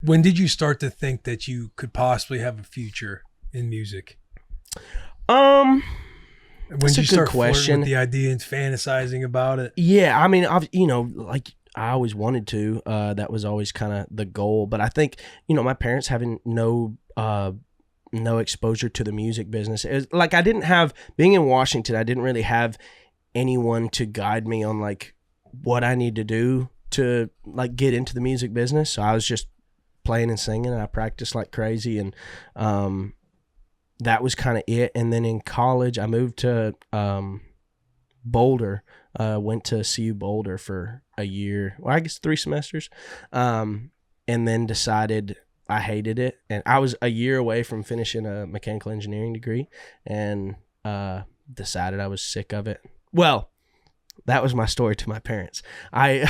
When did you start to think that you could possibly have a future in music? When That's did you a good start question. flirting with the idea and fantasizing about it? Yeah, I mean, like I always wanted to. That was always kind of the goal. But I think, my parents having no exposure to the music business. It was, like, I didn't have, being in Washington, I didn't really have anyone to guide me on like what I need to do to like get into the music business. So I was just playing and singing, and I practiced like crazy, and that was kind of it. And then in college, I moved to Boulder. Went to CU Boulder for a year, well, I guess 3 semesters, and then decided I hated it. And I was a year away from finishing a mechanical engineering degree, and decided I was sick of it. Well, that was my story to my parents. I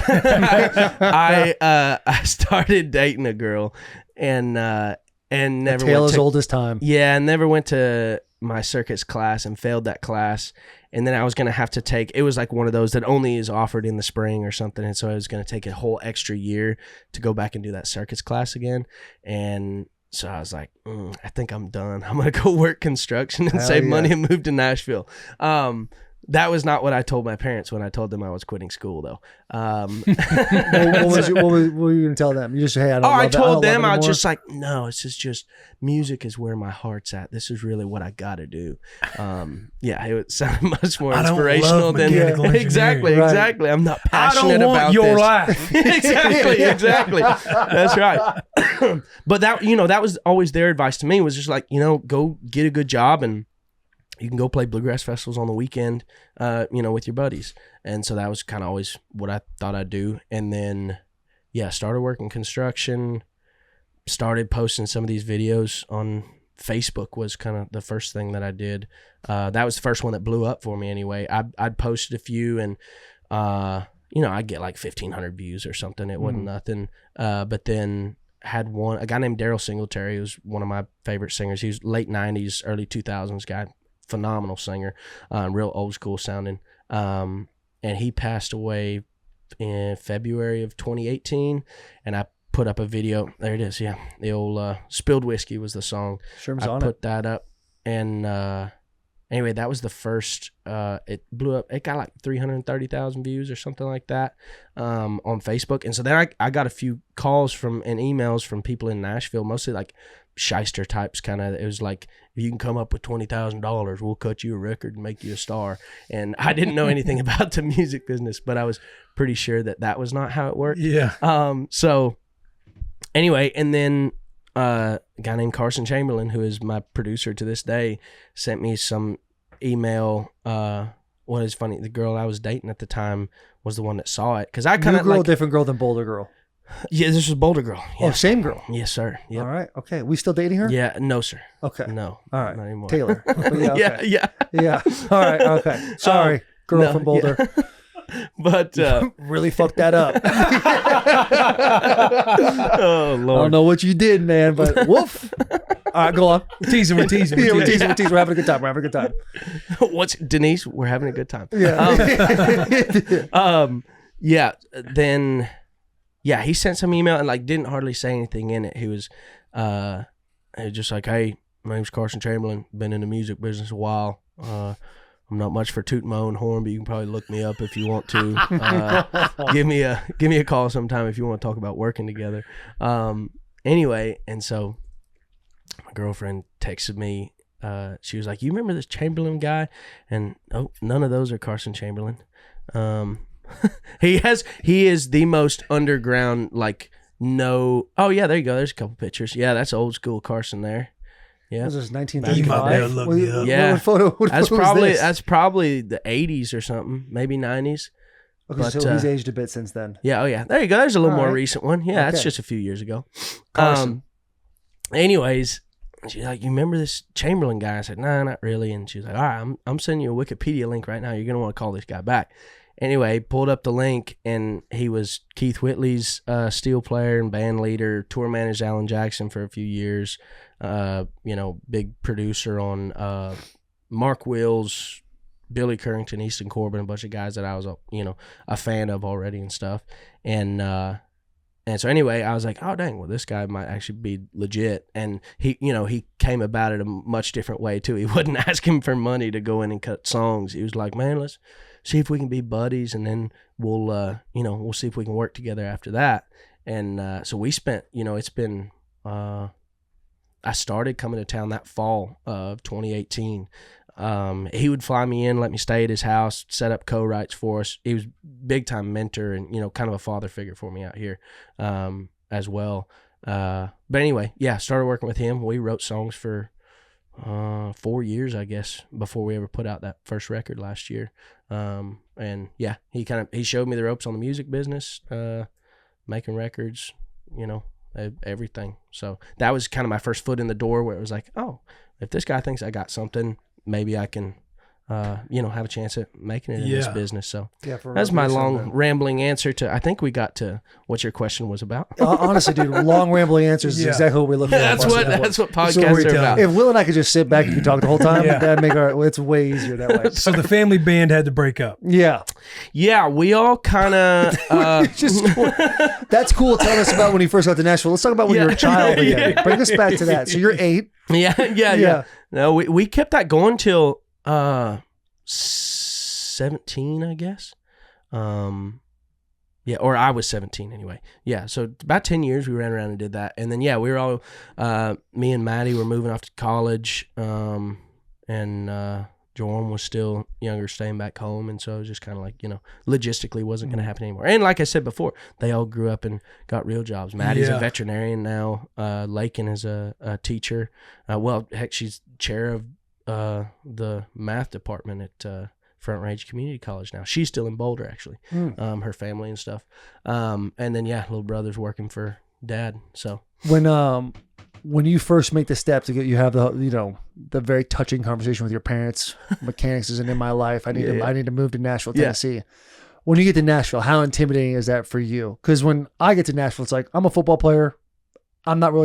started dating a girl, and never tale went as old as time. Yeah, and never went to my circuits class and failed that class. And then I was going to have to take, it was like one of those that only is offered in the spring or something. And so I was going to take a whole extra year to go back and do that circuits class again. And so I was like, I think I'm done. I'm going to go work construction and save money and move to Nashville. That was not what I told my parents when I told them I was quitting school, though. What were you going to tell them? You just, hey, I don't love I told them, I was anymore? just like, no, it's just music is where my heart's at. This is really what I got to do. Yeah, it sounded much more inspirational than exactly. I'm not passionate about your this. life. exactly. That's right. But that, that was always their advice to me, was just like, go get a good job, and you can go play bluegrass festivals on the weekend, with your buddies. And so that was kind of always what I thought I'd do. And then, started working construction, started posting some of these videos on Facebook was kind of the first thing that I did. That was the first one that blew up for me anyway. I'd posted a few, and, I'd get like 1,500 views or something. It wasn't nothing. But then had a guy named Daryl Singletary, who was one of my favorite singers. He was late 90s, early 2000s guy. Phenomenal singer, real old school sounding, and he passed away in February of 2018. And I put up a video. There it is. Yeah, the old Spilled Whiskey was the song. Sherm's I on put it. that up, and anyway, that was the first. It blew up. It got like 330,000 views or something like that on Facebook. And so then I got a few calls and emails from people in Nashville, mostly like shyster types, kind of. It was like, if you can come up with $20,000, we'll cut you a record and make you a star. And I didn't know anything about the music business, but I was pretty sure that was not how it worked. Yeah. So anyway, and then a guy named Carson Chamberlain, who is my producer to this day, sent me some email. What is funny, the girl I was dating at the time was the one that saw it, because I kind of like, different girl than Boulder girl. Yeah, this was Boulder girl. Yeah. Oh, same girl. Yes, sir. Yep. All right. Okay. We still dating her? Yeah. No, sir. Okay. No. All right. Not anymore. Taylor. Yeah. Yeah. All right. Okay. Sorry, girl no, from Boulder. Yeah. But really fucked that up. Oh Lord. I don't know what you did, man, but woof. All right, go on. We're teasing. We're teasing. We're having a good time. We're having a good time. What's Denise? We're having a good time. Yeah. Yeah. Then, he sent some email and like didn't hardly say anything in it. He was just like, hey, my name's Carson Chamberlain. Been in the music business a while. I'm not much for tooting my own horn, but you can probably look me up if you want to. Give me a call sometime if you want to talk about working together. Anyway, and so my girlfriend texted me. She was like, "You remember this Chamberlain guy?" And none of those are Carson Chamberlain. He is the most underground, like, no. Oh yeah, there you go. There's a couple pictures. Yeah, that's old school Carson there. Yeah, this is You might be able 1935. to look me up. Yeah. What photo that's was probably the 80s or something, maybe 90s. Okay, but, so he's aged a bit since then. Yeah, oh yeah, there you go. There's a little All more right. recent one. Yeah, that's Okay. just a few years ago. Carson. Anyways, she's like, "You remember this Chamberlain guy?" I said, "Nah, not really." And she was like, "All right, I'm sending you a Wikipedia link right now. You're gonna want to call this guy back." Anyway, pulled up the link, and he was Keith Whitley's steel player and band leader, tour managed Alan Jackson for a few years, big producer on Mark Wills, Billy Currington, Easton Corbin, a bunch of guys that I was, a fan of already and stuff. And And so anyway, I was like, oh dang, well this guy might actually be legit. And he came about it a much different way too. He wasn't asking for money to go in and cut songs. He was like, man, let's see if we can be buddies, and then we'll see if we can work together after that. And so we spent, it's been, I started coming to town that fall of 2018. He would fly me in, let me stay at his house, set up co-writes for us. He was big time mentor and, kind of a father figure for me out here, as well. But anyway, started working with him. We wrote songs for, 4 years, I guess, before we ever put out that first record last year. He showed me the ropes on the music business, making records, everything. So that was kind of my first foot in the door where it was like, oh, if this guy thinks I got something, maybe I can, have a chance at making it in this business. So that's my long rambling answer to, I think we got to what your question was about. Honestly, dude, long rambling answers is exactly what we're looking for. That's what podcasts are about. If Will and I could just sit back and talk the whole time, that'd make it's way easier that way. So the family band had to break up. Yeah. Yeah, we all kind of... That's cool telling us about when you first got to Nashville. Let's talk about when you were a child again. Bring us back to that. So you're 8. Yeah. No, we kept that going till 17, I guess. Or I was 17 anyway. Yeah, so about 10 years we ran around and did that. And then, we were all, me and Maddie were moving off to college, and Jorm was still younger, staying back home. And so it was just kind of like, logistically wasn't going to happen anymore. And like I said before, they all grew up and got real jobs. Maddie's a veterinarian now. Lakin is a teacher. She's chair of the math department at Front Range Community College now. She's still in Boulder, actually. Her family and stuff. And then little brother's working for dad. So when you first make the step to get, you have the very touching conversation with your parents. Mechanics isn't in my life. I need to move to Nashville, Tennessee. Yeah. When you get to Nashville, how intimidating is that for you? Because when I get to Nashville, it's like, I'm a football player. I'm not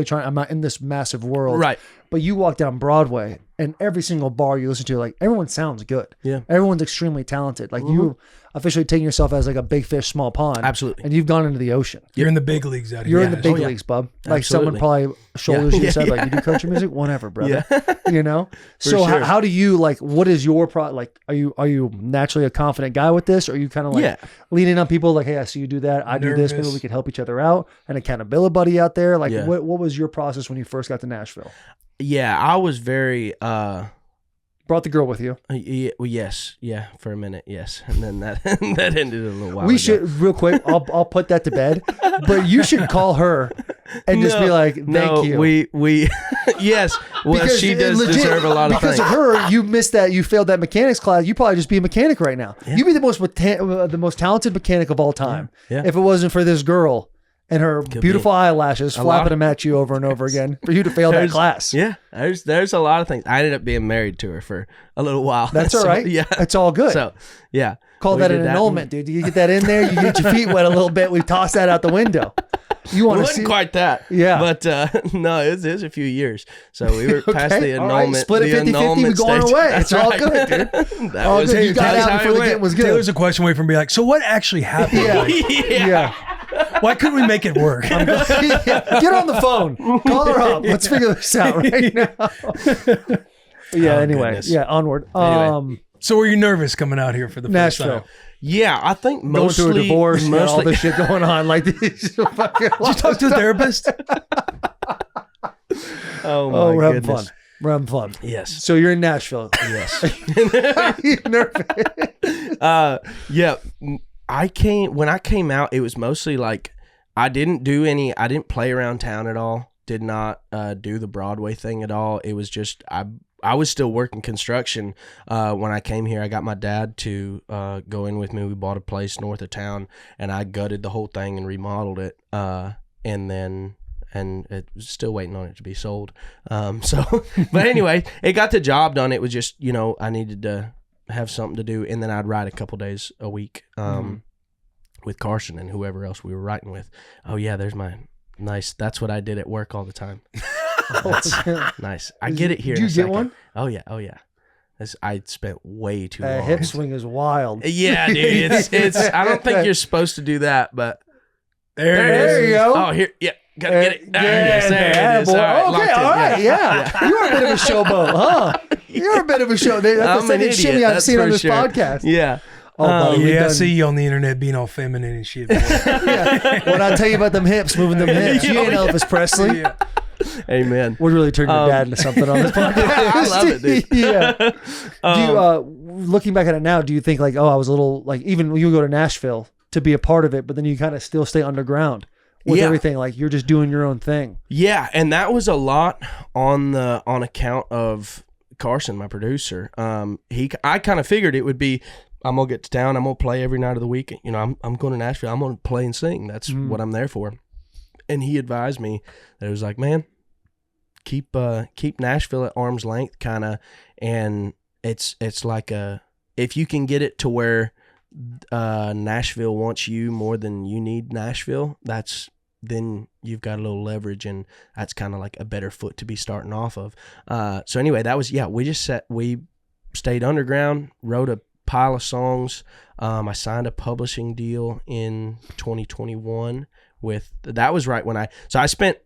in this massive world. Right. But you walk down Broadway and every single bar you listen to, like, everyone sounds good. Yeah. Everyone's extremely talented. Like, you officially taking yourself as like a big fish, small pond. Absolutely. And you've gone into the ocean. You're in the big leagues out here. You're in the big leagues, bub. Like, someone probably shoulders you and said, like, you do country music? Whatever, brother. Yeah. So sure. how do you, like, what is your are you naturally a confident guy with this? Or are you kind of like leaning on people like, hey, I see you do that. I do this. Maybe we could help each other out. An accountability buddy out there. Like, what was your process when you first got to Nashville? Yeah, I was very... Brought the girl with you. Yes. Yeah, for a minute, yes. And then that that ended a little while We ago. should, real quick, I'll put that to bed. But you should call her and just be like, thank you. We yes. Well, because she does deserve a lot of because things. Because of her, you missed that. You failed that mechanics class. You probably just be a mechanic right now. Yeah. You'd be the most talented mechanic of all time. Yeah. If it wasn't for this girl and her beautiful eyelashes flapping them at you over and over again for you to fail that class. Yeah, there's a lot of things. I ended up being married to her for a little while. That's all right. Yeah, it's all good. So yeah, call that an annulment, dude. You get that in there, you get your feet wet a little bit. We toss that out the window. You want to see? Quite that. Yeah, but no, it was a few years. So we were past the annulment. Right. Split it 50-50. We go on our way. It's all good, dude. That was good. You got out before the game was good. Taylor's a question away from being like, so what actually happened? Yeah. Why couldn't we make it work? Get on the phone. Call her up. Let's figure this out right now. Anyway. Goodness. Yeah, onward. Anyway. So were you nervous coming out here for the first Nashville? time? Yeah, I think mostly... Going through a divorce and all this shit going on. Like, did you talk to a therapist? Oh, we're goodness. having fun. We're having fun. Yes. So you're in Nashville. Yes. Are you nervous? Yeah. When I came out, it was mostly like I didn't play around town at all. Did not do the Broadway thing at all. It was just I was still working construction when I came here. I got my dad to go in with me. We bought a place north of town, and I gutted the whole thing and remodeled it. And it was still waiting on it to be sold. But anyway, it got the job done. It was just, I needed to have something to do, and then I'd write a couple days a week with Carson and whoever else we were writing with. Oh yeah, there's my nice. That's what I did at work all the time. That's nice. I get it here. Did you get one? Oh yeah. I spent way too long. Hip swing is wild. Yeah, dude. It's. I don't think you're supposed to do that, but There you go. Oh, here. Yeah. Gotta get it. There it is. There it is. boy. All right, Okay, locked in. all right, yeah. You're a bit of a showboat, huh? You're a bit of a show. That's I'm the an second idiot, shimmy I've that's seen on for this sure. podcast. Yeah. Oh, buddy, we've Yeah, I done- see you on the internet being all feminine and shit. Boy. Yeah. When I tell you about them hips, moving them hips, you ain't Elvis Presley. Yeah. Amen. Would really turn your dad into something on this podcast. I love it, dude. Yeah. Do you, looking back at it now, do you think like, oh, I was a little like, even when you go to Nashville to be a part of it, but then you kind of still stay underground with everything, like you're just doing your own thing. Yeah, and that was a lot on account of Carson, my producer. I kind of figured it would be, I'm gonna get to town, I'm gonna play every night of the week. You know, I'm going to Nashville, I'm gonna play and sing. That's what I'm there for. And he advised me that it was like, man, keep Nashville at arm's length, kind of, and it's like if you can get it to where Nashville wants you more than you need Nashville, then you've got a little leverage, and that's kind of like a better foot to be starting off of. So anyway, that was, we stayed underground, wrote a pile of songs. I signed a publishing deal in 2021 that was right when I spent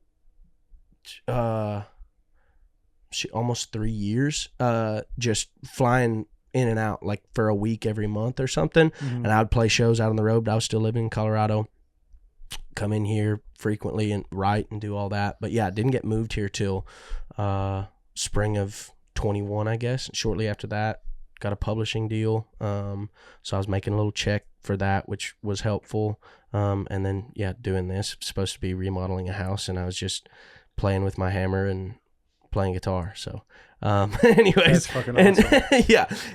almost 3 years just flying in and out like for a week every month or something. And I would play shows out on the road, but I was still living in Colorado, come in here frequently and write and do all that. But yeah, I didn't get moved here till spring of 21, I guess. And shortly after that, got a publishing deal. So I was making a little check for that, which was helpful. And then, doing this, supposed to be remodeling a house, and I was just playing with my hammer and playing guitar. So, anyways, that's fucking awesome.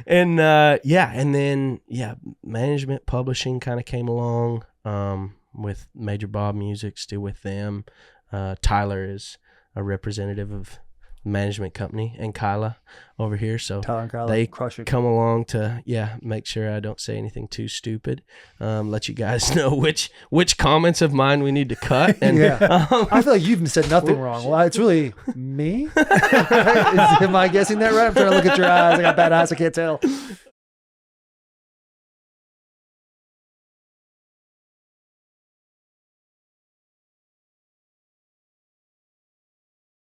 And then management publishing kind of came along, with Major Bob Music, still with them. Tyler is a representative of management company, and Kyla over here, so they come along to make sure I don't say anything too stupid, let you guys know which comments of mine we need to cut. And I feel like you've said nothing wrong. Well, it's really me. Am I guessing that right? I'm trying to look at your eyes. I got bad eyes, I can't tell.